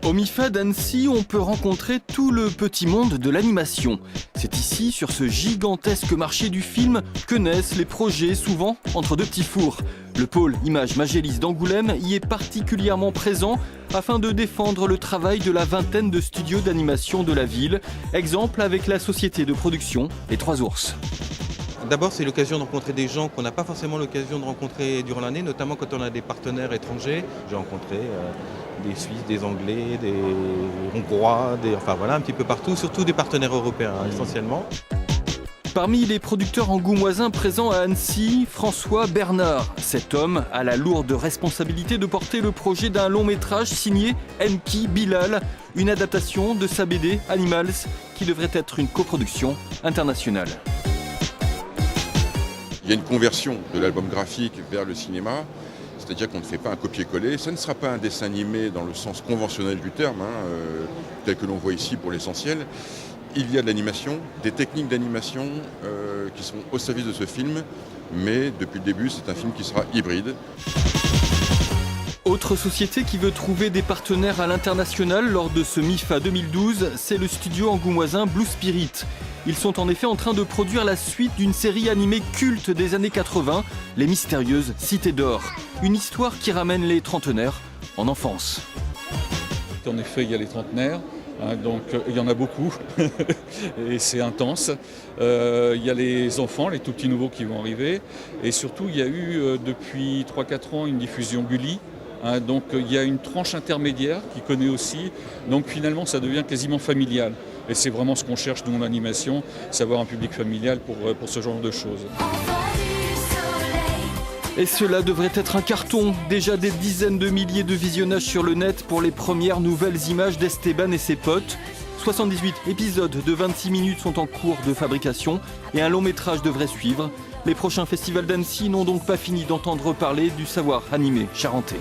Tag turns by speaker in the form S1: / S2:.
S1: Au MIFA d'Annecy, on peut rencontrer tout le petit monde de l'animation. C'est ici, sur ce gigantesque marché du film, que naissent les projets, souvent entre deux petits fours. Le pôle Images Magélis d'Angoulême y est particulièrement présent afin de défendre le travail de la vingtaine de studios d'animation de la ville. Exemple avec la société de production Les Trois Ours.
S2: D'abord, c'est l'occasion de rencontrer des gens qu'on n'a pas forcément l'occasion de rencontrer durant l'année, notamment quand on a des partenaires étrangers. J'ai rencontré des Suisses, des Anglais, des Hongrois, enfin voilà, un petit peu partout, surtout des partenaires européens essentiellement.
S1: Parmi les producteurs angoumoisins présents à Annecy, François Bernard. Cet homme a la lourde responsabilité de porter le projet d'un long métrage signé Enki Bilal, une adaptation de sa BD Animals qui devrait être une coproduction internationale.
S3: Il y a une conversion de l'album graphique vers le cinéma, c'est-à-dire qu'on ne fait pas un copier-coller. Ça ne sera pas un dessin animé dans le sens conventionnel du terme, tel que l'on voit ici pour l'essentiel. Il y a de l'animation, des techniques d'animation qui sont au service de ce film, mais depuis le début, c'est un film qui sera hybride.
S1: Autre société qui veut trouver des partenaires à l'international lors de ce MIFA 2012, c'est le studio angoumoisin Blue Spirit. Ils sont en effet en train de produire la suite d'une série animée culte des années 80, Les Mystérieuses Cités d'Or. Une histoire qui ramène les trentenaires en enfance.
S4: En effet, il y a les trentenaires, donc il y en a beaucoup et c'est intense. Il y a les enfants, les tout petits nouveaux qui vont arriver. Et surtout, il y a eu depuis 3-4 ans une diffusion Gulli. Donc il y a une tranche intermédiaire qui connaît aussi. Donc finalement, ça devient quasiment familial. Et c'est vraiment ce qu'on cherche dans l'animation, savoir un public familial pour ce genre de choses.
S1: Et cela devrait être un carton. Déjà des dizaines de milliers de visionnages sur le net pour les premières nouvelles images d'Esteban et ses potes. 78 épisodes de 26 minutes sont en cours de fabrication et un long métrage devrait suivre. Les prochains festivals d'Annecy n'ont donc pas fini d'entendre parler du savoir animé charentais.